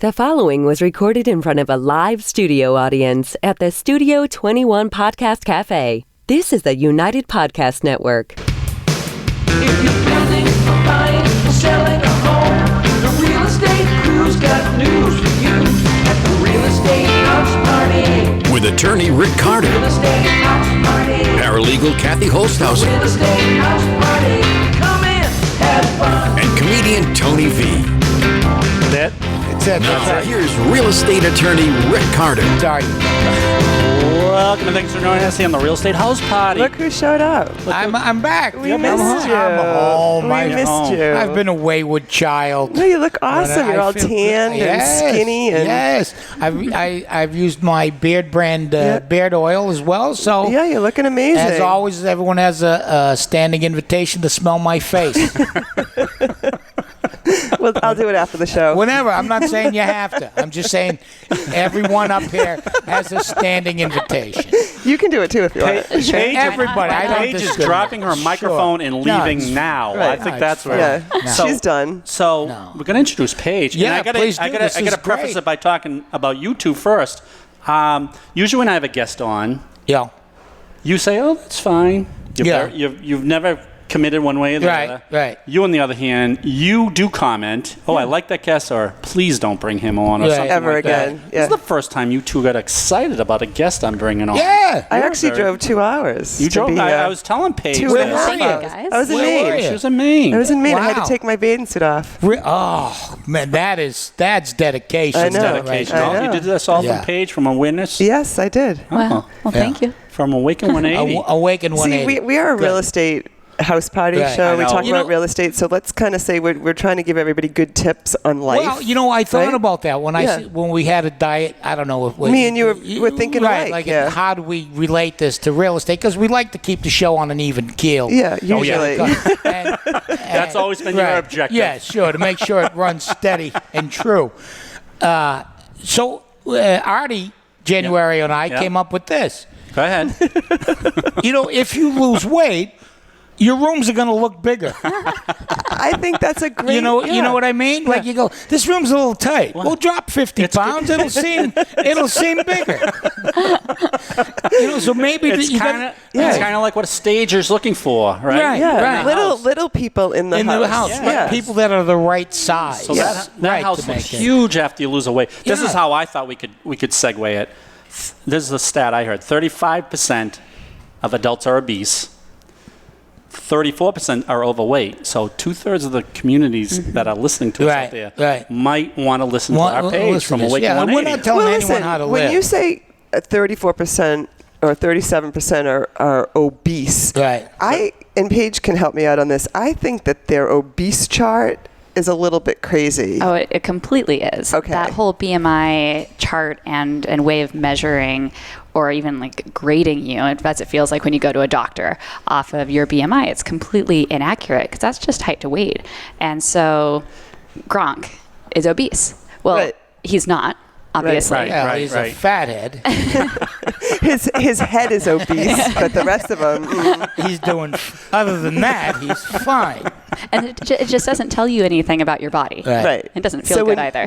The following was recorded in front of a live studio audience at the Studio 21 Podcast Café. This is the United Podcast Network. If you're planning on buying or selling a home, the real estate crew's got news for you at the Real Estate House Party. With attorney Rick Carter, Real Estate House Party. paralegal Kathy Holtshouser, Real Estate House Party. Come in, have fun. and comedian Tony V. Now, here's real estate attorney Rick Carter. Sorry. Welcome and thanks for joining us here on the Real Estate House Party. Look who showed up. I'm back. We missed you. I'm home. We missed you. I've been a wayward child. No, you look awesome. You're all feel tanned good. and skinny. And yes. I've used my beard brand beard oil as well. So yeah, you're looking amazing. as always, everyone has a standing invitation to smell my face. Well, I'll do it after the show. Whenever. I'm not saying you have to. I'm just saying everyone up here has a standing invitation. You can do it too if you want. Everybody. I don't Paige is discriminate. dropping her microphone and leaving now. Right. I think No, that's it's where. Yeah, No. she's done. So we're going to introduce Paige. Yeah, and please do. I This gotta is preface great. it by talking about you two first. Usually when I have a guest on, Yeah. you say, "Oh, that's fine." You've never committed one way or the other. Right. You, on the other hand, you do comment, "Oh, I like that guest," or "Please don't bring him on," or Right. something Ever like that. again. This Yeah. is the first time you two got excited about a guest I'm bringing on. Yeah. I actually very- drove 2 hours. You to drove. be I here. was telling Paige. 2.5 were you hours. guys? I was in Where were Maine. you? She was in Maine. I was in Maine. I had Wow. to take my bathing suit off. Oh man, that's dedication. I know. Dedication. I know. You did this all Yeah. from Paige from Awareness? Yes, I did. Well, thank you. From Awaken 180. Awaken See, 180. we are a real estate house party Right. show. I We know. talk You about know- real estate. So let's kind of say we're trying to give everybody good tips on life. Well, I thought right? about that when Yeah. when we had a diet. I don't know if Me and you were thinking right. alike, Like, yeah. how do we relate this to real estate? Because we like to keep the show on an even keel. Yeah, usually. And- That's always been your objective. Yeah, sure, to make sure it runs steady and true. So Artie, January, and I Yeah. came up with this. Go ahead. If you lose weight, your rooms are going to look bigger. I think that's a great. You know what I mean? Like you go, this room's a little tight. We'll drop 50 pounds. It'll seem bigger. So maybe It's you kind gotta- of like what a stager's looking for, right? Right. Yeah, House. little people in the in house. the house, Yeah. right? People that are the right size. So that Right, house to looks make it. huge after you lose a weight. This Yeah. is how I thought we could segue it. This is a stat I heard. 35% of adults are obese. 34% are overweight. So 2/3 of the communities that are listening to us Right, out there right. might want to listen to our page Listen from to this. Awaken Yeah, 180. we're not telling Well, anyone listen, how to when live. you say 34% or 37% are obese, Right. And Paige can help me out on this. I think that their obese chart is a little bit crazy. Oh, it completely is. Okay. That whole BMI chart and way of measuring or even like grading you, as it feels like when you go to a doctor off of your BMI, it's completely inaccurate because that's just height to weight. And so Gronk is obese. Well, Right. he's not, obviously. Right. Yeah, he's a fathead. His head is obese, but the rest of him, He's doing. Other than that, he's fine. And it just doesn't tell you anything about your body. right. It doesn't feel so good when, either.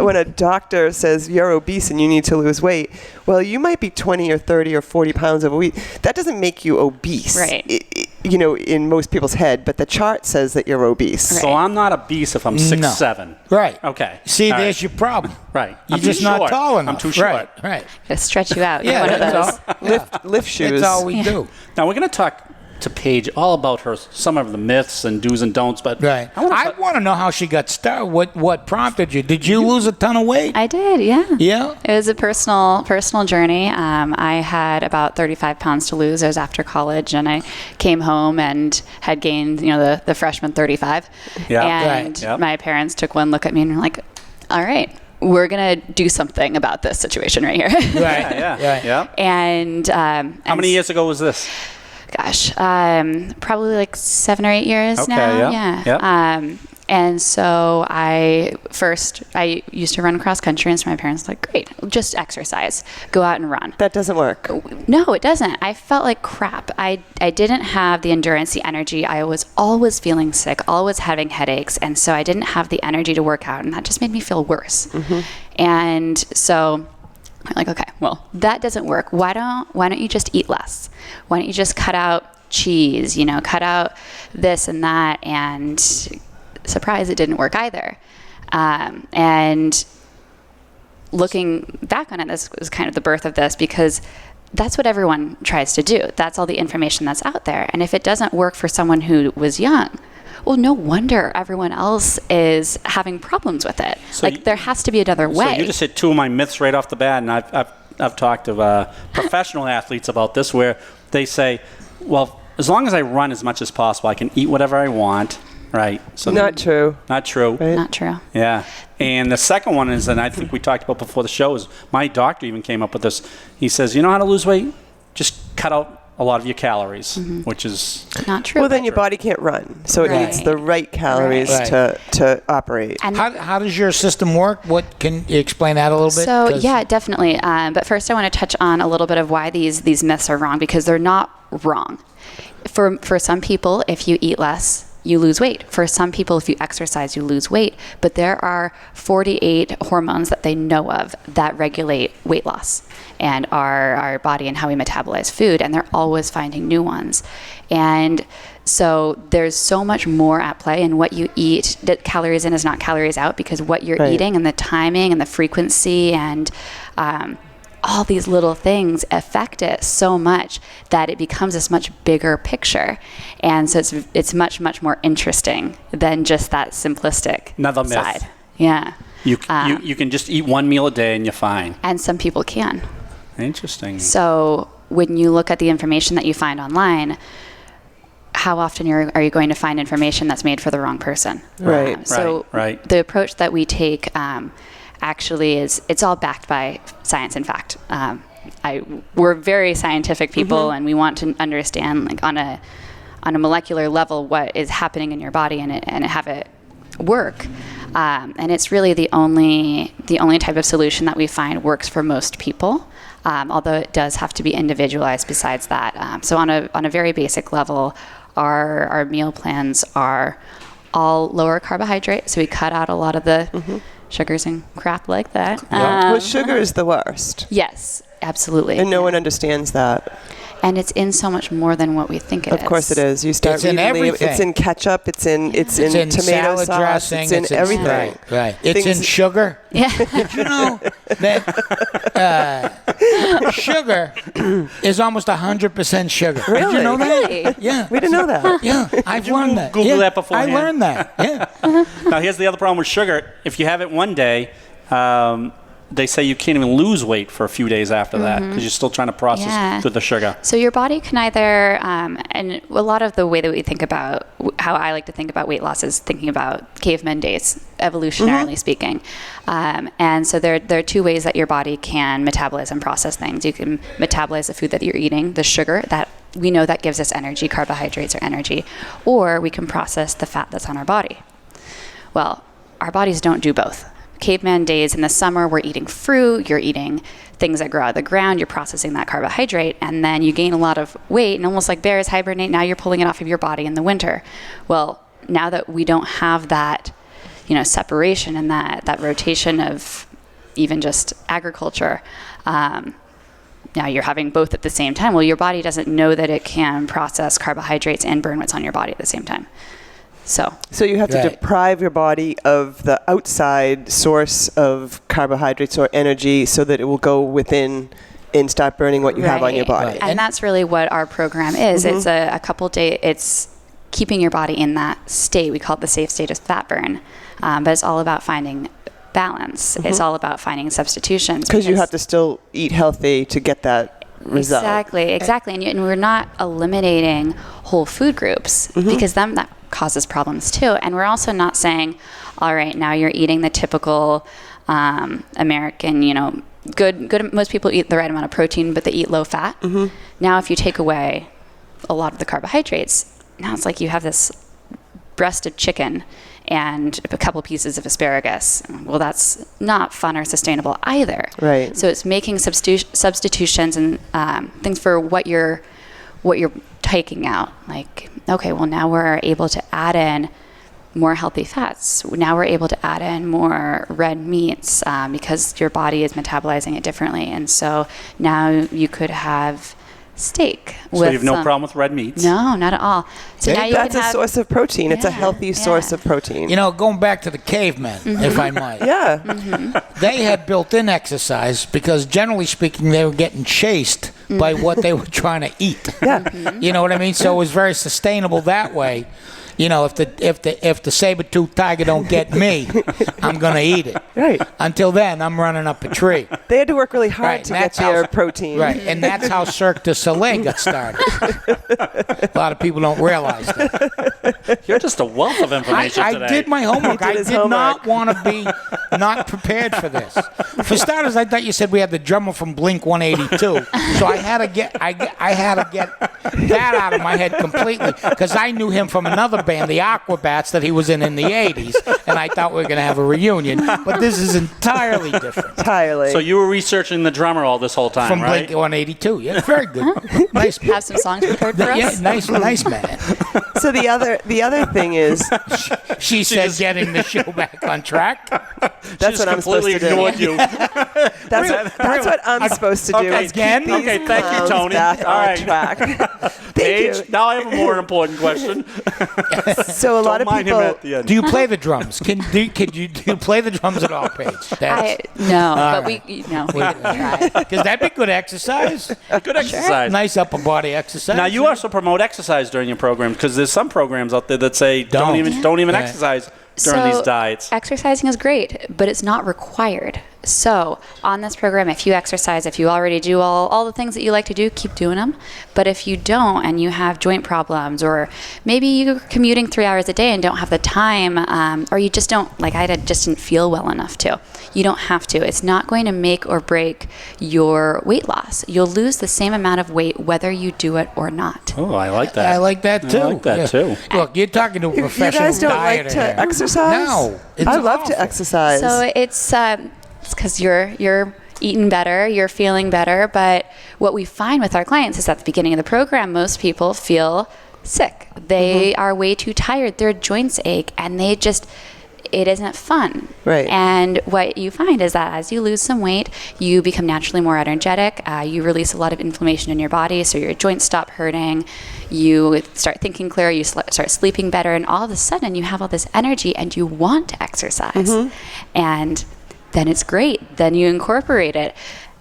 When a doctor says you're obese and you need to lose weight, well, you might be 20 or 30 or 40 pounds overweight. That doesn't make you obese. Right. In most people's head, but the chart says that you're obese. So I'm not obese if I'm 6'7". Right. Okay. See, All there's right. your problem. Right. You're I'm just too not short. tall enough. I'm too short. Right. Gotta stretch you out. Yeah, You're one of that's those. all. Lift shoes. That's all we do. Now we're going to talk to Paige all about some of the myths and do's and don'ts, but Right. I I want to know how she got started. What prompted you? Did you lose a ton of weight? I did, yeah. Yeah. It was a personal journey. I had about 35 pounds to lose. It was after college, and I came home and had gained, the freshman 35. Yeah. And Right. Yep. my parents took one look at me and were like, all right, we're going to do something about this situation right here. Right. yeah. And How many years ago was this? Gosh, probably like 7 or 8 years Okay, now. yeah. Yeah. Yep. And so I used to run cross country, and so my parents were like, great, just exercise, go out and run. That doesn't work. No, it doesn't. I felt like crap. I didn't have the endurance, the energy. I was always feeling sick, always having headaches, and so I didn't have the energy to work out, and that just made me feel worse. And so I'm like, okay, well, that doesn't work. Why don't you just eat less? Why don't you just cut out cheese, cut out this and that? And surprise, it didn't work either. And looking back on it, this was kind of the birth of this, because that's what everyone tries to do. That's all the information that's out there. And if it doesn't work for someone who was young, well, no wonder everyone else is having problems with it. So there has to be another way. So you just hit two of my myths right off the bat, and I've talked to professional athletes about this, where they say, well, as long as I run as much as possible, I can eat whatever I want, right? So Not true. Not true. Right? Not true. Yeah. And the second one is, and I think we talked about before the show, is my doctor even came up with this. He says, you know how to lose weight? Just cut out a lot of your calories, which is not true. Well, then your body can't run, so it needs the right calories to operate. And How does your system work? What can you explain that a little bit? So 'Cause- yeah, definitely. But first, I want to touch on a little bit of why these myths are wrong, because they're not wrong. For some people, if you eat less, you lose weight. For some people, if you exercise, you lose weight. But there are 48 hormones that they know of that regulate weight loss and our body and how we metabolize food, and they're always finding new ones. And so there's so much more at play in what you eat. That calories in is not calories out, because what you're eating and the timing and the frequency and all these little things affect it so much that it becomes this much bigger picture. And so it's much, much more interesting than just that simplistic Another myth. side. Yeah. you can just eat one meal a day and you're fine. And some people can. Interesting. So when you look at the information that you find online, how often are you going to find information that's made for the wrong person? Right. So Right. the approach that we take actually it's all backed by science and fact. We're very scientific people, and we want to understand on a molecular level what is happening in your body and have it work. And it's really the only type of solution that we find works for most people. Although it does have to be individualized besides that. So on a very basic level, our meal plans are all lower carbohydrate. So we cut out a lot of the sugars and crap like that. Well, sugar is the worst. Yes, absolutely. And no one understands that. And it's in so much more than what we think it is. Of course it is. You start It's in reading everything. it's in ketchup, it's in tomato salad sauce, dressing. it's in everything. Right. It's in sugar. Yeah. Did you know that sugar is almost 100% sugar? Did you know that? Really? Yeah. We didn't know that. Yeah, I've learned that. Google Yeah, that beforehand? I learned that. Yeah. Now, here's the other problem with sugar. If you have it one day, they say you can't even lose weight for a few days after that, because you're still trying to process through the sugar. So your body can either, and a lot of the way that we think about, how I like to think about weight loss is thinking about cavemen days, evolutionarily speaking. And so there are two ways that your body can metabolize and process things. You can metabolize the food that you're eating, the sugar that we know that gives us energy, carbohydrates are energy, or we can process the fat that's on our body. Well, our bodies don't do both. Caveman days in the summer, we're eating fruit, you're eating things that grow out of the ground, you're processing that carbohydrate, and then you gain a lot of weight, and almost like bears hibernate, now you're pulling it off of your body in the winter. Well, now that we don't have that, separation and that rotation of even just agriculture, now you're having both at the same time. Well, your body doesn't know that it can process carbohydrates and burn what's on your body at the same time. So you have to deprive your body of the outside source of carbohydrates or energy so that it will go within and start burning what you have on your body. And that's really what our program is. It's a couple day. It's keeping your body in that state. We call it the safe state of fat burn. But it's all about finding balance. It's all about finding substitutions. Because you have to still eat healthy to get that result. Exactly. And we're not eliminating whole food groups because that causes problems too. And we're also not saying, all right, now you're eating the typical American, good. Most people eat the right amount of protein, but they eat low fat. Now, if you take away a lot of the carbohydrates, now it's like you have this breast of chicken and a couple pieces of asparagus. Well, that's not fun or sustainable either. Right. So it's making substitutions and things for what you're taking out. Like, okay, well, now we're able to add in more healthy fats. Now we're able to add in more red meats because your body is metabolizing it differently. And so now you could have steak. So you have no problem with red meats? No, not at all. So now you That's can a have, source of protein. It's a Yeah, healthy source yeah. of protein. You know, going back to the cavemen, if I might. Yeah. They had built-in exercise because, generally speaking, they were getting chased by what they were trying to eat. Yeah. You know what I mean? So it was very sustainable that way. You know, if the saber-toothed tiger don't get me, I'm gonna eat it. Right. Until then, I'm running up a tree. They had to work really hard Right, to and get that's how- their protein. Right, and that's how Cirque du Soleil got started. A lot of people don't realize that. You're just a wealth of information I today. did my homework. He did I his did homework. not want to be not prepared for this. For starters, I thought you said we had the drummer from Blink 182, so I had to get that out of my head completely because I knew him from another band, the Aquabats, that he was in the 80s, and I thought we were going to have a reunion. But this is entirely different. Entirely. So you were researching the drummer all this whole time, From right? Blink 182. Yeah, very good. Nice. have some songs prepared for Yeah, us. nice man. So the other thing is, She said getting the show back on track. that's what I'm supposed completely to do. ignored you. That's what I'm supposed to do. Okay, is again? keep these Okay, thank you, clowns Tony. Back All on right. track. Thank Paige, you. now I have a more important question. So a lot Don't of mind people. him at the end. Do you play the drums? Do you play the drums at all, Paige? No, but right. we can try. Because that'd be good exercise. Good exercise. Nice upper body exercise. Now you also promote exercise during your program because there's some programs out there that say don't even Right. exercise during these diets. Exercising is great, but it's not required. So on this program, if you exercise, if you already do all the things that you like to do, keep doing them. But if you don't and you have joint problems, or maybe you're commuting 3 hours a day and don't have the time, or you just don't, like I just didn't feel well enough to, you don't have to. It's not going to make or break your weight loss. You'll lose the same amount of weight whether you do it or not. Oh, I like that. I like that too. I like that too. Look, you're talking to a You professional guys don't like dieter to here. exercise? No, it's I love to awful. exercise. So it's because you're eating better, you're feeling better. But what we find with our clients is at the beginning of the program, most people feel sick. They are way too tired. Their joints ache, and it isn't fun. Right. And what you find is that as you lose some weight, you become naturally more energetic. You release a lot of inflammation in your body, so your joints stop hurting. You start thinking clearer. You start sleeping better, and all of a sudden, you have all this energy, and you want to exercise. And then it's great. Then you incorporate it,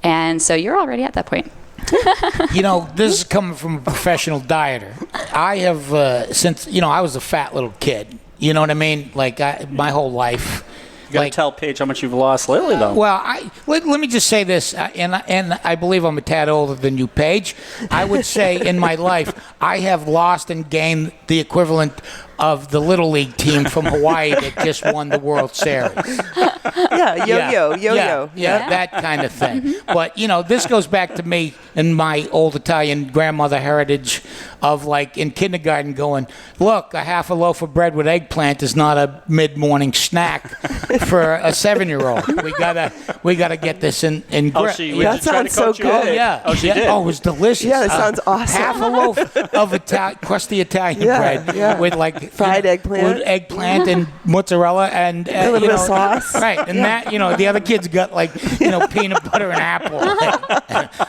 and so you're already at that point. You know, this is coming from a professional dieter. I have since I was a fat little kid. You know what I mean? Like my whole life. You gotta tell Paige how much you've lost lately, though. Well, let me just say this, and I believe I'm a tad older than you, Paige. I would say in my life, I have lost and gained the equivalent of the Little League team from Hawaii that just won the World Series. yeah, yo-yo. Yeah, that kind of thing. But, this goes back to me and my old Italian grandmother heritage of, like, in kindergarten going, look, a half a loaf of bread with eggplant is not a mid-morning snack for a 7-year-old. We gotta get this in grip. Oh, she That tried to sounds so coach you good. in it. Yeah. Oh, she yeah. did. Oh, it was delicious. Yeah, that sounds awesome. Half a loaf of crusty Italian bread yeah. with like Fried eggplant. with eggplant and mozzarella and A little bit of sauce. Right, and that the other kids got like peanut butter and apple.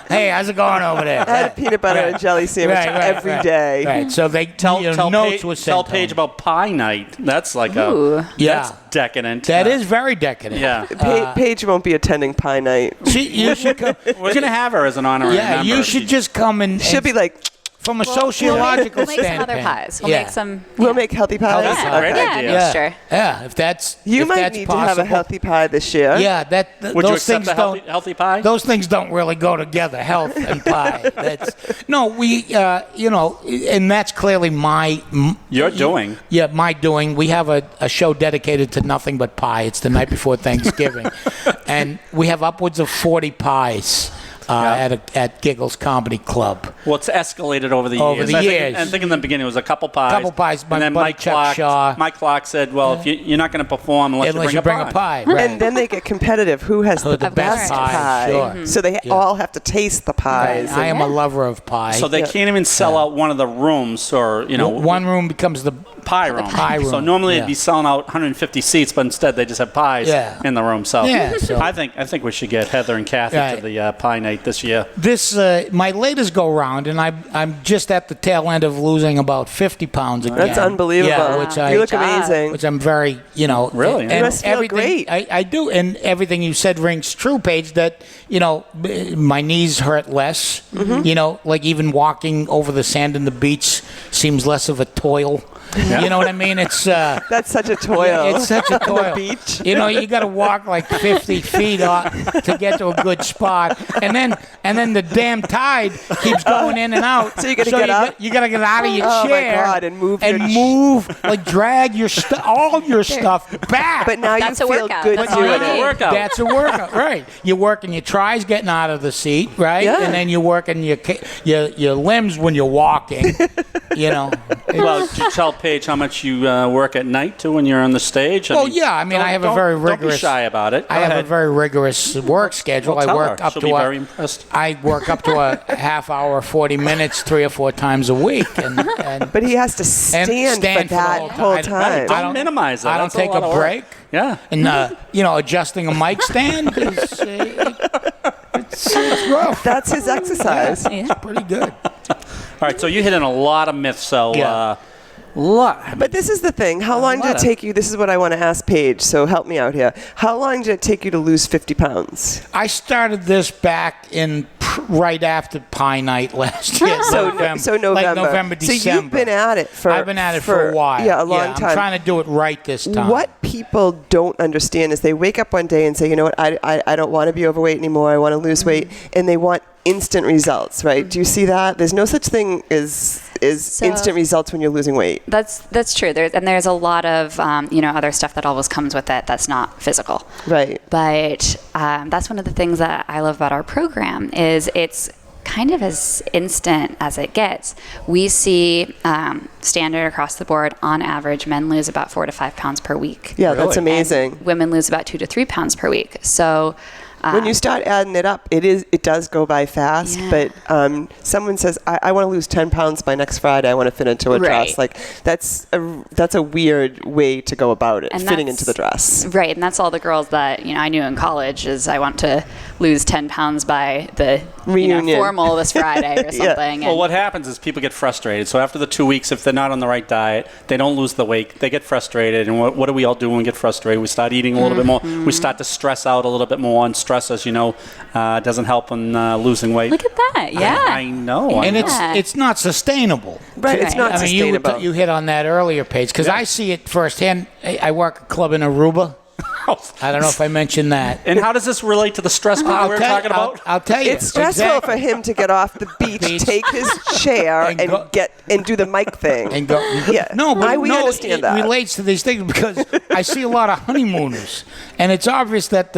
Hey, how's it going over there? I had a peanut butter and jelly sandwich every day. Right, so they Tell notes was sent tell home. Paige about pie night. That's like Ooh. that's decadent. That is very decadent. Yeah. Paige won't be attending pie night. You should come. We're gonna have her as an honorary Yeah, member. you should just come and She'll be like, from a sociological We'll make some standpoint. other pies. We'll Yeah. make some. we'll make healthy pies. That's a great Okay. idea. Yeah, sure. Yeah, if that's You if might that's need possible. to have a healthy pie this year. Yeah, Would you those accept things a don't. healthy pie? Those things don't really go together, health and pie. And that's clearly my. You're doing. Yeah, my doing. We have a show dedicated to nothing but pie. It's the night before Thanksgiving, and we have upwards of 40 pies. at Giggles Comedy Club. Well, it's escalated over the years. I think in the beginning it was a couple pies. My and then buddy Chuck Shaw. Mike Clark said, "Well, if you're not going to perform unless you bring a pie." Right. And then they get competitive. Who has the best pie? Sure. So they all have to taste the pies. Right. I am a lover of pie. So they can't even sell out one of the rooms, or one room becomes the pie room. Pie room. So normally it'd be selling out 150 seats, but instead they just have pies in the room. So, I think we should get Heather and Kathy to the pie night this year. This my latest go round, and I'm just at the tail end of losing about 50 pounds again. That's unbelievable. Yeah, you look amazing. Which I'm very, really. And you must feel great. I do, and everything you said rings true, Paige. That my knees hurt less. Mm-hmm. Like even walking over the sand in the beach seems less of a toil. You know what I mean? It's that's such a toil. It's such a toil. On the beach. You got to walk like 50 feet to get to a good spot, and then the damn tide keeps going in and out. So you got to get up. You got to get out of your chair. Oh my God! And move, like drag your all your stuff back. But now That's you a feel workout. good That's doing all you it. need. Workout. That's a workout, right? You're working your tries getting out of the seat, right? Yeah. And then you're working your limbs when you're walking. Well, did you tell Paige how much you work at night too when you're on the stage? I have a very rigorous. Don't be shy about it. I have a very rigorous work schedule. Well, I work her. up She'll to be very impressed. I work up to a half hour, 40 minutes, 3 or 4 times a week, and But he has to stand for the that whole time. Don't minimize it. I don't That's take lot a of work. break. Yeah. And adjusting a mic stand is it's rough. That's his exercise. It's pretty good. All right, so you hit in a lot of myths. So, Yeah. But this is the thing. How long did it take you? This is what I want to ask Paige, so help me out here. How long did it take you to lose 50 pounds? I started this back in right after Pie Night last year. So November. Like November, December. So you've been at it for... I've been at it for a while. Yeah, a long time. I'm trying to do it right this time. What people don't understand is they wake up one day and say, you know what, I don't want to be overweight anymore. I want to lose weight. And they want instant results, right? Do you see that? There's no such thing as instant results when you're losing weight. That's true. There's a lot of other stuff that always comes with it that's not physical. Right. But that's one of the things that I love about our program is it's kind of as instant as it gets. We see standard across the board, on average, men lose about 4 to 5 pounds per week. Yeah, that's amazing. And women lose about 2 to 3 pounds per week. So when you start adding it up, it does go by fast. Yeah. But someone says, I want to lose 10 pounds by next Friday. I want to fit into a dress. Like that's a weird way to go about it, fitting into the dress. Right, and that's all the girls that I knew in college is I want to lose 10 pounds by the reunion formal this Friday or something. Yeah. Well, what happens is people get frustrated. So after the 2 weeks, if they're not on the right diet, they don't lose the weight. They get frustrated, and what do we all do when we get frustrated? We start eating a little bit more. We start to stress out a little bit more, and stress, as you know, doesn't help in losing weight. Look at that, yeah. I know. And it's not sustainable. Right, it's not sustainable. You hit on that earlier, Paige, because I see it firsthand. I work a club in Aruba. I don't know if I mentioned that. And how does this relate to the stress part we were talking about? I'll tell you. It's stressful for him to get off the beach, take his chair, and do the mic thing. And go. Yeah. No, but we understand that. It relates to these things because I see a lot of honeymooners, and it's obvious that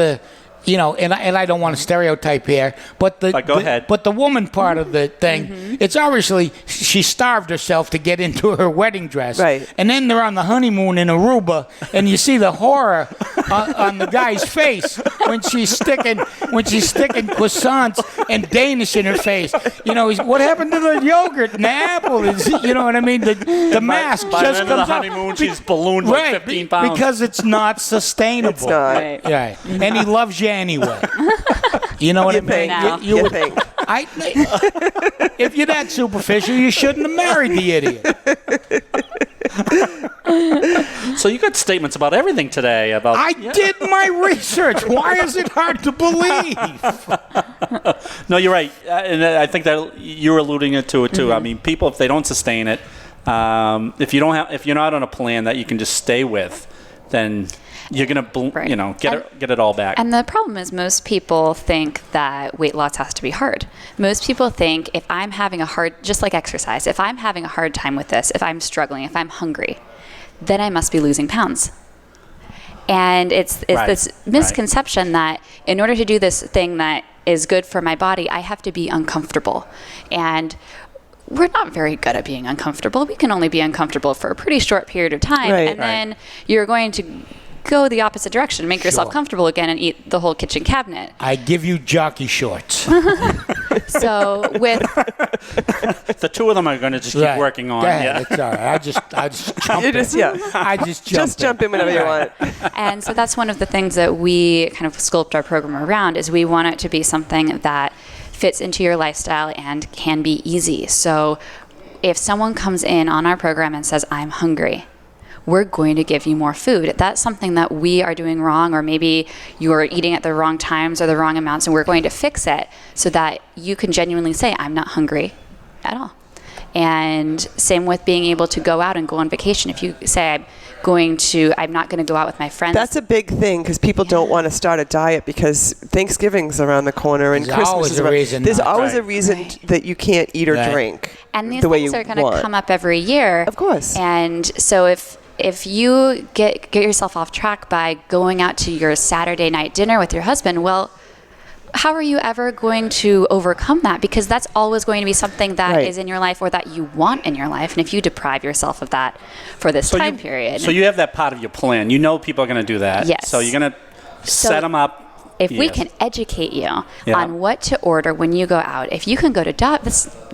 and I don't want to stereotype here, but go ahead. But the woman part of the thing, it's obviously she starved herself to get into her wedding dress, right? And then they're on the honeymoon in Aruba, and you see the horror on the guy's face when she's sticking croissants and Danish in her face. What happened to the yogurt and the apple? You know what I mean? The mask by just the end of comes the out. honeymoon, she's ballooned like 15 pounds. Because it's not sustainable. It's not. Right. And he loves you anyway. You know what I mean? You think. If you're that superficial, you shouldn't have married the idiot. So you got statements about everything today. I did my research. Why is it hard to believe? No, you're right, and I think that you're alluding to it too. I mean, people, if they don't sustain it, if you're not on a plan that you can just stay with, then you're gonna get it all back. And the problem is most people think that weight loss has to be hard. Most people think if I'm having just like exercise, if I'm having a hard time with this, if I'm struggling, if I'm hungry, then I must be losing pounds. And it's this misconception that in order to do this thing that is good for my body, I have to be uncomfortable. And we're not very good at being uncomfortable. We can only be uncomfortable for a pretty short period of time. Right. And then you're going to go the opposite direction, make yourself comfortable again and eat the whole kitchen cabinet. I give you jockey shorts. So with The two of them are going to just keep working on. Go ahead. Yeah. It's all right. I just jump You in. just I just jump in whenever you want. And so that's one of the things that we kind of sculpt our program around, is we want it to be something that fits into your lifestyle and can be easy. So if someone comes in on our program and says, I'm hungry, we're going to give you more food. If that's something that we are doing wrong, or maybe you're eating at the wrong times or the wrong amounts, and we're going to fix it so that you can genuinely say, I'm not hungry at all. And same with being able to go out and go on vacation. If you say, I'm not going to go out with my friends. That's a big thing, because people don't want to start a diet because Thanksgiving's around the corner and There's Christmas always is a around. reason There's not. always a Right. reason that you can't eat or Right. drink And these the way things you are going to want. come up every year. Of course. And so if you get yourself off track by going out to your Saturday night dinner with your husband, well, how are you ever going to overcome that? Because that's always going to be something that Right. is in your life, or that you want in your life. And if you deprive yourself of that for this time period. So you have that part of your plan. You know people are going to do that. Yes. So you're going to set them up. If we Yes. can educate you Yeah. on what to order when you go out, if you can go to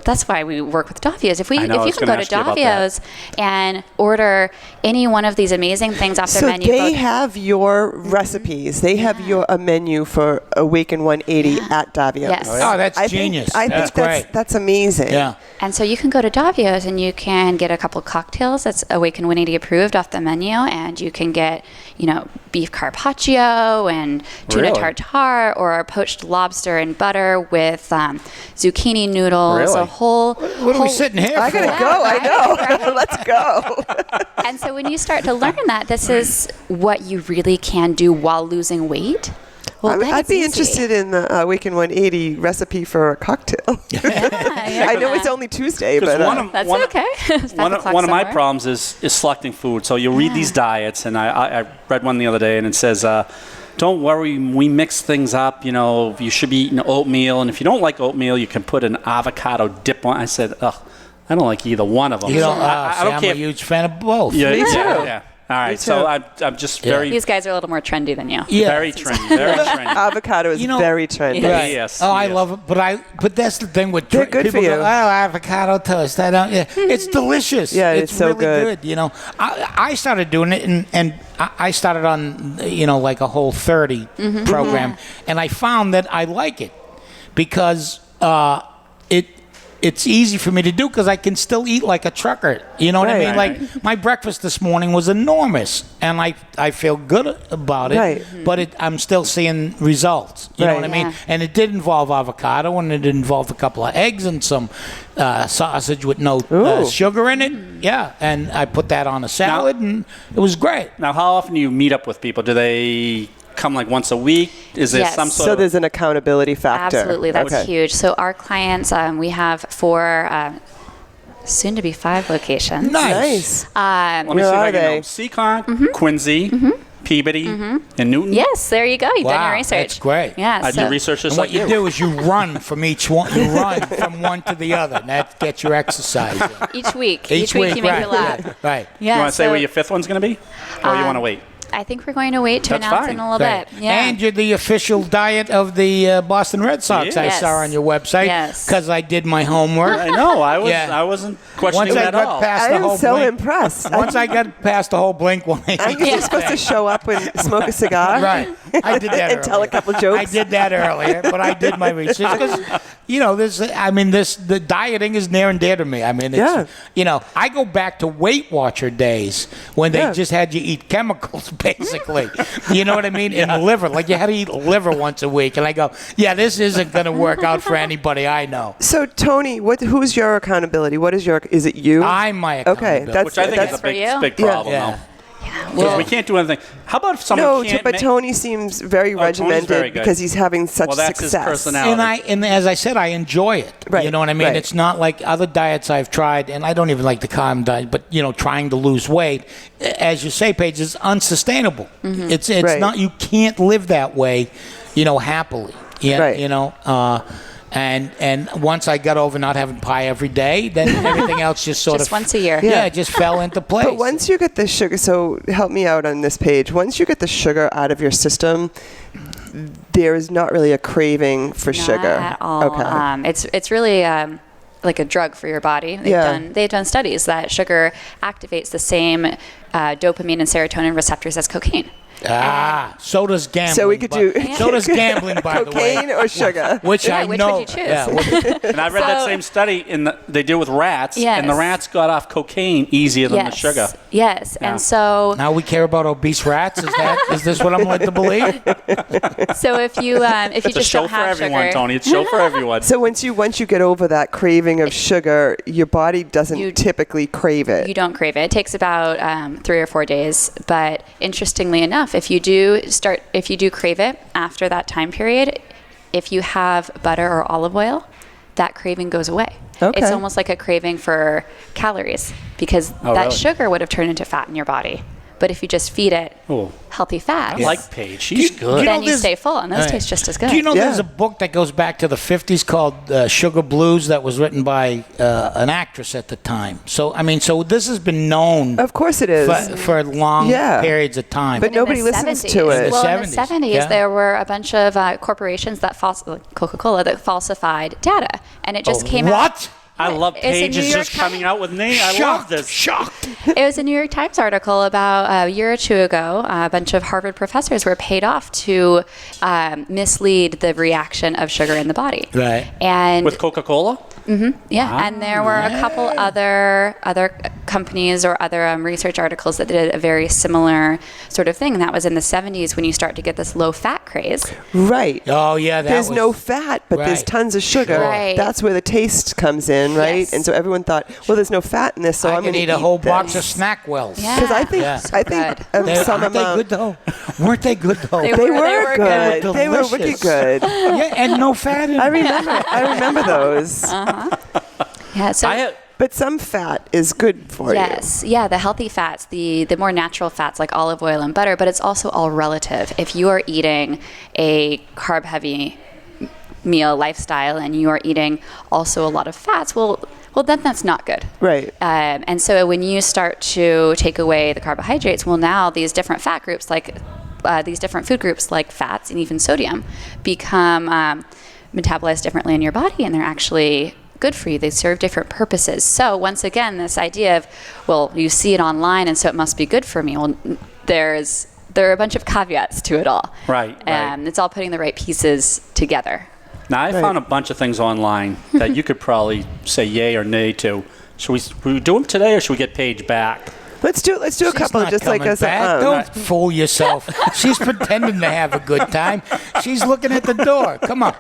that's why we work with Davio's. If I know, I you was can gonna go ask to you about that. Davio's and order any one of these amazing things off their So menu, they both- have your recipes. They have a menu for Awaken 180 at Davio's. Yes. Oh, that's I genius. Think That's great. that's amazing. Yeah. And so you can go to Davio's and you can get a couple cocktails that's Awaken 180 approved off the menu, and you can get, beef carpaccio and tuna Really? tartare, or poached lobster and butter with zucchini noodles. Really? A whole. What are we sitting here I for? gotta go. I know. Let's go. And so when you start to learn that this is what you really can do while losing weight, well, then I'd it's be easy. interested in the Awaken 180 recipe for a cocktail. I know it's only Tuesday, but That's okay. It's 5 One o'clock of my somewhere. problems is selecting food. So you read these diets, and I read one the other day, and it says, don't worry, we mix things up. You should be eating oatmeal, and if you don't like oatmeal, you can put an avocado dip on. I said, ugh, I don't like either one of them. You don't, I don't I'm care. a huge fan of both. Yeah, Me too. yeah. All right, so I'm just very, These guys are a little more trendy than you. Yeah. very trendy, very trendy. avocado is very trendy. Right. Yes, Oh, I yes. love it, but that's the thing with They're good people for go, you. oh, avocado toast. I don't. Yeah. It's delicious. Yeah, it's so really good. I started doing it, and I started on like a whole 30 program, and I found that I like it because it's easy for me to do because I can still eat like a trucker. You know what I Right. mean? Like my breakfast this morning was enormous, and I feel good about it. Right. But I'm still seeing results. You know Right. what I mean? Yeah. And it did involve avocado, and it involved a couple of eggs and some sausage with no Ooh. sugar in it. Yeah, and I put that on a salad, and it was great. Now, how often do you meet up with people? Do they come like once a week? Is there Yes. some sort So of... there's an accountability factor. Absolutely, that's Okay. huge. So our clients, we have 4, soon to be 5 locations. Nice. Let me Where see if are I can they? know. Seekonk, Quincy, Peabody, and Newton. Yes, there you go. You've done Wow, your research. that's great. Yeah. I do research just And what like you do is you run from each one. You run from one to the other, and that gets your exercise in. Each week. Each week you make right, your lap. yeah, right. Yeah, You want to say so, where your 5th one's going to be? Or you want to wait? I think we're going to wait to That's announce fine. in a little Right. bit. Yeah. And you're the official diet of the Boston Red Sox. I Yes. saw on your website Yes. because I did my homework. I know. Yeah. I wasn't questioning Once I that got at all. past I the am whole so Blink, impressed. once I got past the whole Blink 180. Aren't you just supposed to show up and smoke a cigar? Right. I did that And tell a earlier. couple jokes? I did that earlier, but I did my research because, the dieting is near and dear to me. I mean, it's, I go back to Weight Watcher days when they Yeah. just had you eat chemicals, basically. You know what I mean? And liver. Like you had to eat liver once a week. And I go, yeah, this isn't going to work out for anybody I know. So Tony, who's your accountability? Is it you? I'm my Okay, accountability. that's Which I think that's is a for you? big problem, Yeah. though. Yeah. Because we can't do anything. How about if someone no, can't but make... Tony seems very Tony's regimented very good. because he's having such Well, that's his success. personality. And as I said, I enjoy it. Right, You know what I mean? right. It's not like other diets I've tried, and I don't even like the carb diet, but trying to lose weight, as you say, Paige, is unsustainable. It's Right. not. You can't live that way, happily. Yeah, Right. you know. And once I got over not having pie every day, then everything else just sort Just of once a year. Yeah, it just fell into place. But once you get the sugar, so help me out on this page. Once you get the sugar out of your system, there is not really a craving for sugar. Not at all. Okay. It's really like a drug for your body. They've done studies that sugar activates the same dopamine and serotonin receptors as cocaine. So does gambling. So we could do So does gambling, by the way. cocaine or sugar. Which I which know. would you choose? Yeah, And I read that same study they did with rats, Yes. and the rats got off cocaine easier than the sugar. Yes, Yeah. and so now we care about obese rats. Is this what I'm led to believe? so if you It's a just show don't for have everyone, sugar, Tony. It's a show for everyone. So once you get over that craving of sugar, your body doesn't typically crave it. you don't crave it. It takes about 3 or 4 days. But interestingly enough, if you do crave it after that time period, if you have butter or olive oil, that craving goes away. Okay. It's almost like a craving for calories because that really? sugar would have turned into fat in your body. But if you just feed it Oh. healthy fats, I like Paige. She's good. know then you this- stay full, and those Right. taste just as good. Do you know Yeah. there's a book that goes back to the 50s called Sugar Blues that was written by an actress at the time? So, I mean, so this has been known Of course it is. for long Yeah. periods of time. But In the nobody listens 70s. to it. Well, in 70s, the 70s, yeah. there were a bunch of corporations that like Coca-Cola that falsified data, and it just came out. What? I love It's a Paige New is York just coming out with me. I love Shocked, this. shocked. It was a New York Times article about a year or two ago. A bunch of Harvard professors were paid off to mislead the reaction of sugar in the body. Right. And With Coca-Cola? yeah, and there were a couple other companies or other research articles that did a very similar sort of thing. And that was in the 70s when you start to get this low-fat craze. Right. Oh, yeah, that There's was... no fat, but there's Right. tons of sugar. Sure. Right. That's where the taste comes in, right? Yes. And so everyone thought, well, there's no fat in this, so I I'm can going to eat a whole box of this. snack wells. Yeah. Because I think, Yeah. of some Aren't they amount. good, though? Weren't they good, though? They They were were good. good. They were wicked Delicious. good. Yeah, and no fat in I them. remember those. Yeah, so I have, But some fat is good for yes, yeah, the healthy fats, the more natural fats like olive oil and butter, but it's also all relative. If you are eating a carb-heavy meal lifestyle and you are eating also a lot of fats, well, then that's not good. you. Right. And so when you start to take away the carbohydrates, well, now these different fat groups, like these different food groups, like fats and even sodium, become metabolized differently in your body, and they're actually good for you. They serve different purposes. So once again, this idea of, well, you see it online, and so it must be good for me. Well, there are a bunch of caveats to it all. Right. It's all putting the right pieces together. Now, I found a bunch of things online that you could probably say yay or nay to. Should we do them today, or should we get Paige back? Let's do a She's couple not just like coming us. back. Don't fool yourself. She's pretending to have a good time. She's looking at the door. Come on.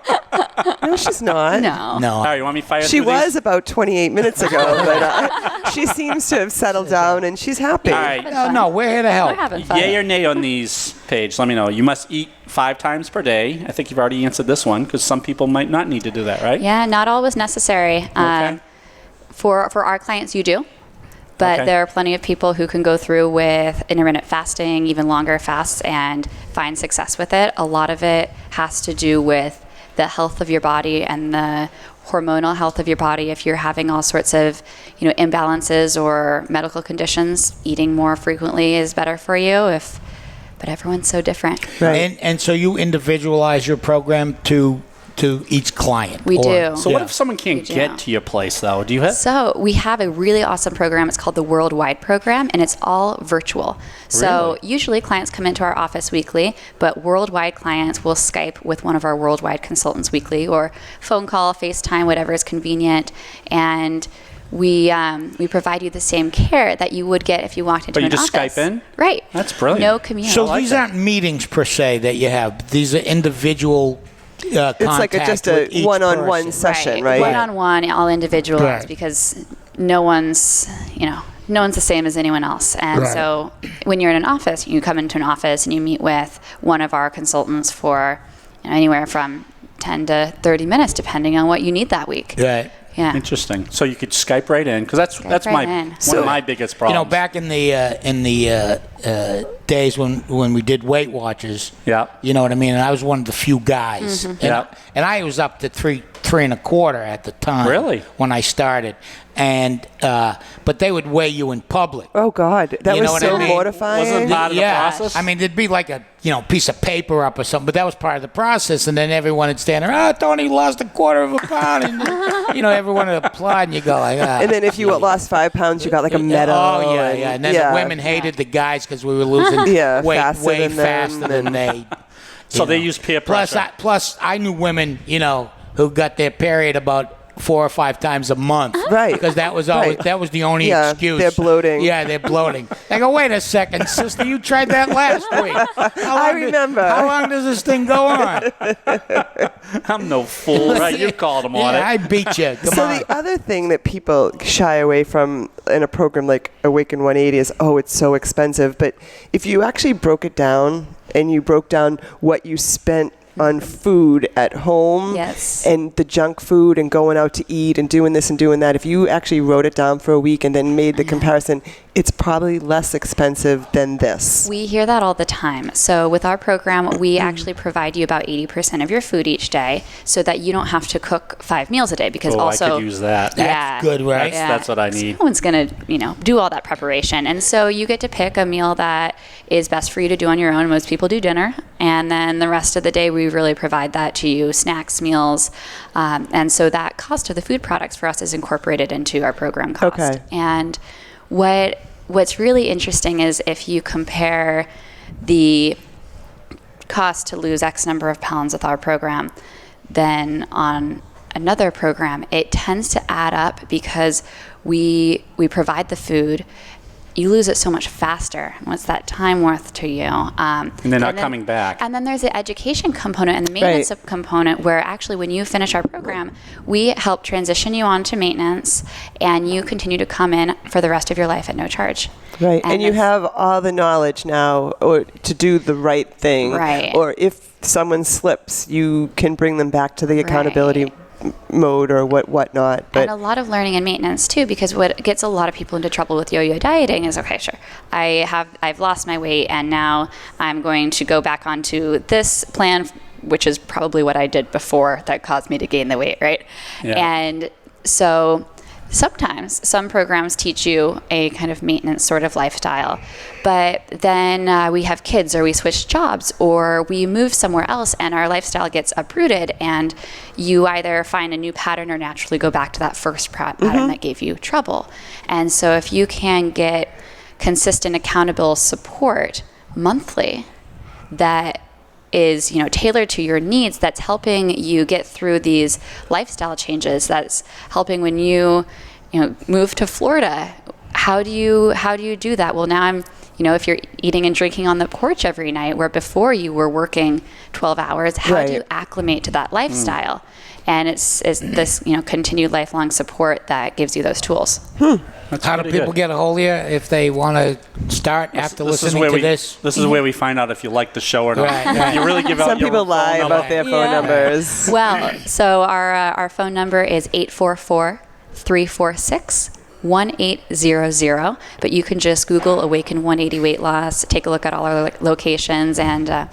No, she's not. No. No. All right, you want me to fire She through was these? about 28 minutes ago, but she seems to have settled down and she's happy. All right. No, we're here to We're help. having fun. Yay or nay on these, Paige? Let me know. You must eat 5 times per day. I think you've already answered this one because some people might not need to do that, right? Yeah, not always necessary. Okay. For our clients, you do. But Okay. there are plenty of people who can go through with intermittent fasting, even longer fasts, and find success with it. A lot of it has to do with the health of your body and the hormonal health of your body. If you're having all sorts of, imbalances or medical conditions, eating more frequently is better for you. But everyone's so different. Right. And so you individualize your program to each client. We do. So what if someone We can't do. get to your place, though? Do you have? So we have a really awesome program. It's called the Worldwide Program, and it's all virtual. So Really? usually clients come into our office weekly, but worldwide clients will Skype with one of our worldwide consultants weekly, or phone call, FaceTime, whatever is convenient. And we provide you the same care that you would get if you walked into But you an just office. Skype in? Right. That's brilliant. No commute. So like these that. aren't meetings per se that you have. These are individual It's like just a one-on-one session, right? One-on-one, all individualized, Right. because no one's the same as anyone else. And Right. so when you're in an office, you come into an office and you meet with one of our consultants for anywhere from 10 to 30 minutes, depending on what you need that week. Right. Yeah. Interesting. So you could Skype right in, because that's right in. one of my biggest problems. Back in the days when we did Weight Watchers. Yeah. You know what I mean? And I was one of the few guys. Mm-hmm. And I was up to three and a quarter at the time. Really? When I started. And but they would weigh you in public. Oh God, that You know was what I so mean? mortifying. Wasn't part of the process? I mean, there'd be like a piece of paper up or something, but that was part of the process. And then everyone would stand there, Tony lost a quarter of a pound, and everyone would applaud, and you go like, And then if you lost 5 pounds, you got like a medal. Oh yeah. And then the women hated the guys because we were losing weight faster way than them, faster than they. So they use peer pressure. Plus, I knew women, who got their period about 4 or 5 times a month. Right. Because that was always that was the only excuse. They're bloating. Yeah, they're bloating. I go, wait a second, sister, you tried that last week. I remember. How long does this thing go on? I'm no fool, right? You called them on it. I beat you. Come on. The other thing that people shy away from in a program like Awaken 180 is, it's so expensive. But if you actually broke it down and you broke down what you spent on food at home and the junk food and going out to eat and doing this and doing that, if you actually wrote it down for a week and then made the comparison, it's probably less expensive than this. We hear that all the time. So with our program, we actually provide you about 80% of your food each day so that you don't have to cook 5 meals a day, because I also could use that. That's good, right? That's what I need. No one's going to, do all that preparation. And so you get to pick a meal that is best for you to do on your own. Most people do dinner. And then the rest of the day, we really provide that to you, snacks, meals. And so that cost of the food products for us is incorporated into our program cost. Okay. And what's really interesting is if you compare the cost to lose X number of pounds with our program, then on another program, it tends to add up because we provide the food. You lose it so much faster. What's that time worth to you? And they're not coming back. And then there's the education component and the maintenance component, where actually when you finish our program, we help transition you onto maintenance, and you continue to come in for the rest of your life at no charge. Right. And you have all the knowledge now to do the right thing. Right. Or if someone slips, you can bring them back to the accountability mode or whatnot. But and a lot of learning and maintenance too, because what gets a lot of people into trouble with yo-yo dieting is, I've lost my weight and now I'm going to go back onto this plan, which is probably what I did before that caused me to gain the weight, right? Yeah. And so sometimes some programs teach you a kind of maintenance sort of lifestyle, but then we have kids, or we switch jobs, or we move somewhere else and our lifestyle gets uprooted, and you either find a new pattern or naturally go back to that first pattern that gave you trouble. And so if you can get consistent, accountable support monthly that is tailored to your needs, that's helping you get through these lifestyle changes, that's helping when you move to Florida. How do you do that? Well, now I'm if you're eating and drinking on the porch every night, where before you were working 12 hours, how do you acclimate to that lifestyle? And it's this continued lifelong support that gives you those tools. How do people get a hold of you if they want to start after listening to this? This is where we find out if you like the show or not. Right. You really give out some your people phone lie number. about their phone numbers. Well, so our phone number is 844-346-1800, but you can just Google Awaken 180 Weight Loss, take a look at all our locations, and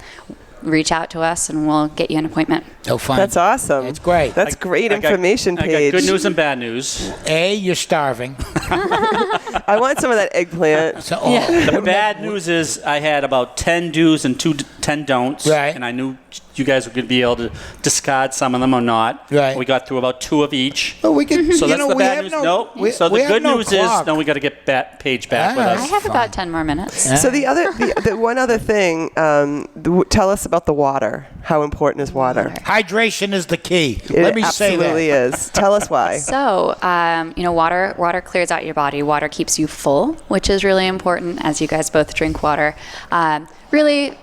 reach out to us, and we'll get you an appointment. Oh, fun. That's awesome. It's great. That's great information, I Paige. got good news and bad news. You're starving. I want some of that eggplant. So, The bad news is I had about 10 do's and 10 don'ts. Right. And I knew you guys were going to be able to discard some of them or not. Right. We got through about 2 of each. Well, we can. So that's the we bad have news. no. So the good news is now we got to get Paige back with I us. have about 10 more minutes. So the one other thing, tell us about the water. How important is water? Hydration is the key. It Let me say that. absolutely is. Tell us why. So, water clears out your body. Water keeps you full, which is really important, as you guys both drink water. Really,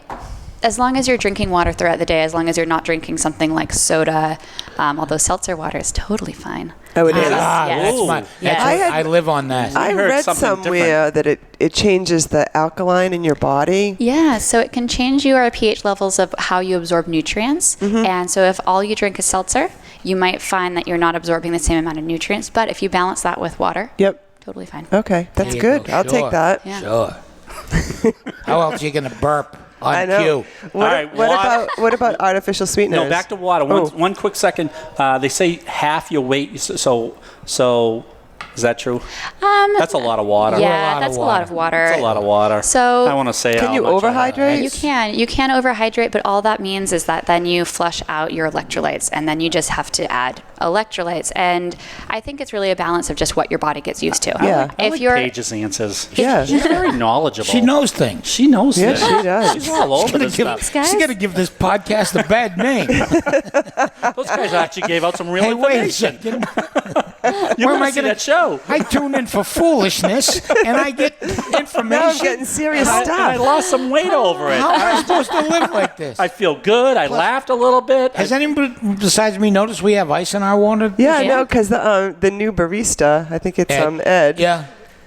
as long as you're drinking water throughout the day, as long as you're not drinking something like soda, although seltzer water is totally fine. Oh, it is. Yes. That's I live on that. I heard read something somewhere that it changes the alkaline in your body. Yeah, so it can change your pH levels of how you absorb nutrients. And so if all you drink is seltzer, you might find that you're not absorbing the same amount of nutrients. But if you balance that with water, Yep. totally fine. Okay, that's There you good. go. I'll take Sure. that. Yeah. Sure. How else are you going to burp on I know. cue? What, All right, what about artificial sweeteners? No, back to water. One quick second. They say half your weight. So is that true? That's a lot of water. Yeah, that's a lot of water. That's a lot of water. So I want to say Can how you much I have. overhydrate? You can overhydrate, but all that means is that then you flush out your electrolytes, and then you just have to add electrolytes. And I think it's really a balance of just what your body gets used to. Yeah. I If like you're Paige's answers. Yeah. She's very knowledgeable. She knows things. She knows Yeah, this. she does. She's all over this stuff. guys. She's going to give this podcast a bad name. Those guys actually gave out some real Hey, wait a information. second. You Where am want I to see gonna- that show? I tune in for foolishness, and I get information. Now I'm getting serious And I stuff. lost some weight over it. How am I supposed to live like this? I feel good. I laughed a little bit. Has anybody besides me noticed we have ice in our water? Yeah, Yeah. no, because the new barista, I think it's Ed, Yeah.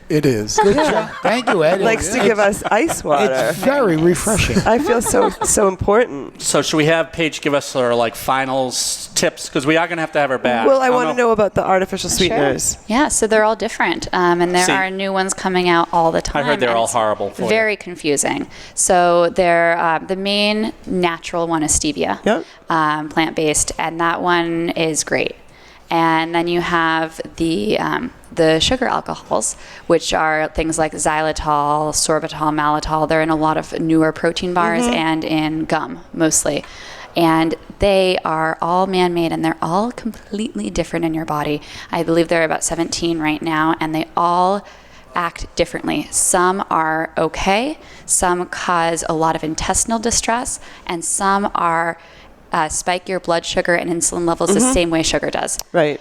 It is. Good job. Thank you, Ed. likes to give us ice water. It's very refreshing. I feel so important. So should we have Paige give us her finals tips, because we are going to have her back. Well, I don't want to know about the artificial sweeteners. Yeah, so they're all different, and there See, are new ones coming out all the time. heard they're and all it's horrible for you. Very confusing. So they're the main natural one is stevia, Yep. plant-based, and that one is great. And then you have the sugar alcohols, which are things like xylitol, sorbitol, maltitol. They're in a lot of newer protein bars and in gum mostly. And they are all man-made, and they're all completely different in your body. I believe there are about 17 right now, and they all act differently. Some are okay, some cause a lot of intestinal distress, and some are spike your blood sugar and insulin levels the same way sugar does. Right.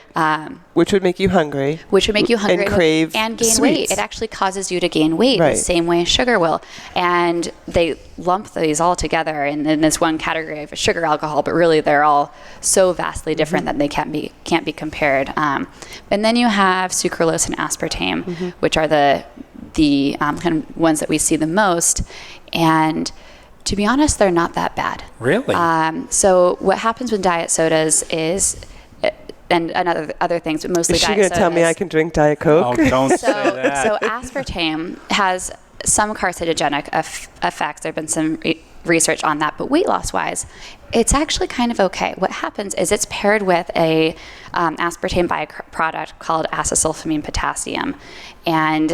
Which would make you hungry. Which would make you hungry And crave and gain weight. sweets. It actually causes you to gain weight Right. the same way sugar will. And they lump these all together in this one category of sugar alcohol, but really they're all so vastly different that they can't be compared. And then you have sucralose and aspartame, which are the kind of ones that we see the most. And to be honest, they're not that bad. Really? So what happens with diet sodas is, and other things, but mostly Is she diet going sodas. to tell me I can drink Diet Coke? Oh, don't So, say that. so aspartame has some carcinogenic effects. There have been some research on that, but weight loss wise, it's actually kind of okay. What happens is it's paired with a aspartame byproduct called acetylsulfamine potassium, and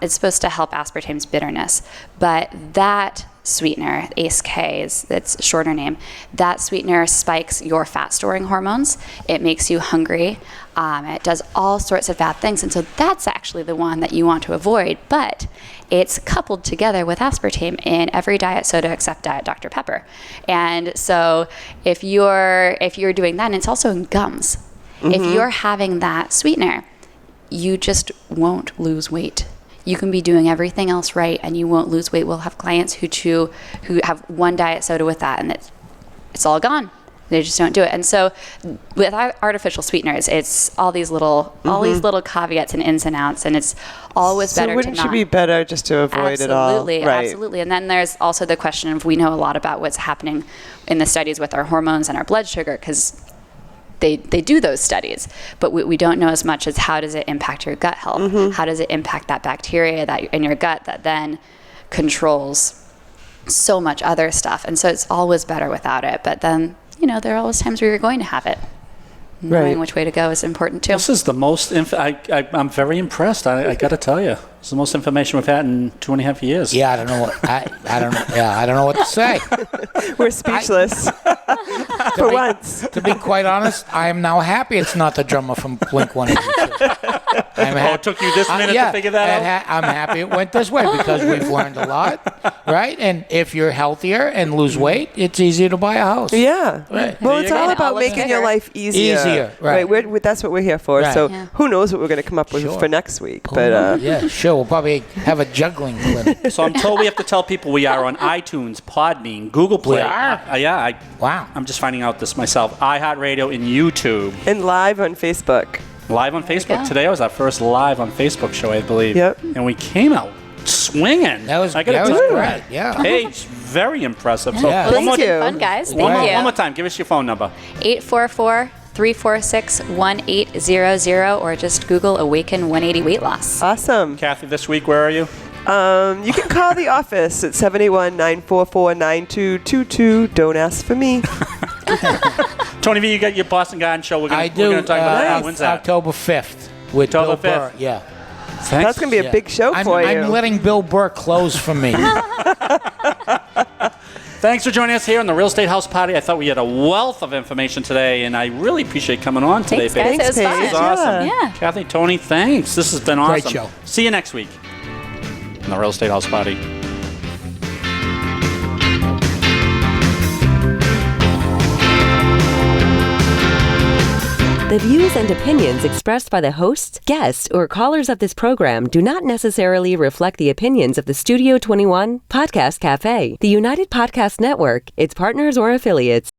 it's supposed to help aspartame's bitterness. But that sweetener, ACE-K is its shorter name, that sweetener spikes your fat storing hormones. It makes you hungry. It does all sorts of bad things. And so that's actually the one that you want to avoid. But it's coupled together with aspartame in every diet soda except Diet Dr. Pepper. And so if you're doing that, and it's also in gums, if you're having that sweetener, you just won't lose weight. You can be doing everything else right, and you won't lose weight. We'll have clients who have one diet soda with that, and it's all gone. They just don't do it. And so, with artificial sweeteners, it's all these little caveats and ins and outs, and it's always better. So wouldn't to you not. be better just to avoid it all? Absolutely, Right. absolutely. And then there's also the question of, we know a lot about what's happening in the studies with our hormones and our blood sugar, because they do those studies, but we don't know as much as how does it impact your gut health? How does it impact that bacteria that in your gut that then controls so much other stuff? And so it's always better without it. But then, there are always times where you're going to have it. Knowing Right. which way to go is important too. This is the most. I'm very impressed. I got to tell you, it's the most information we've had in 2.5 years. Yeah, I don't know what I don't know what to say. We're speechless. For once. To be quite honest, I am now happy it's not the drummer from Blink 182. It took you this minute to figure that out? I'm happy it went this way because we've learned a lot, right? And if you're healthier and lose weight, it's easier to buy a house. Yeah. Right. Well, There it's you all go. about All looks making your better. life easier. Easier, right. That's what we're here for. Right. So Yeah. who knows what we're going to come up with Sure. for next week. But Yeah, sure. We'll probably have a juggling clinic. So I'm told we have to tell people we are on iTunes, Podbean, Google Play. We are? Wow. I'm just finding out this myself. iHeartRadio and YouTube. and live on Facebook. Live on Facebook. go. Today was our first live on Facebook show, I believe. Yep. And we came out swinging. That was I gotta that tell was you. great. Yeah. Paige, very impressive. So Yeah. one more, Thank you. Fun, guys. one Thank you. more time. Give us your phone number. 844 346-1800 or just Google Awaken 180 weight loss. Awesome. Kathy, this week, where are you? You can call the office at 781-944-9222. Don't ask for me. Tony V, you got your Boston Garden show. We're I going do. to talk about that. When's that? October 5th with October Bill Burr. 5th. Yeah. Thanks. That's going to be a big show for you. I'm letting Bill Burr close for me. Thanks for joining us here on the Real Estate House Party. I thought we had a wealth of information today, and I really appreciate coming on today, Thanks, guys. Paige. It was fun. This is awesome. Yeah. Kathy, Tony, thanks. This has been awesome. Great show. See you next week on the Real Estate House Party. The views and opinions expressed by the hosts, guests, or callers of this program do not necessarily reflect the opinions of the Studio 21 Podcast Café, the United Podcast Network, its partners, or affiliates.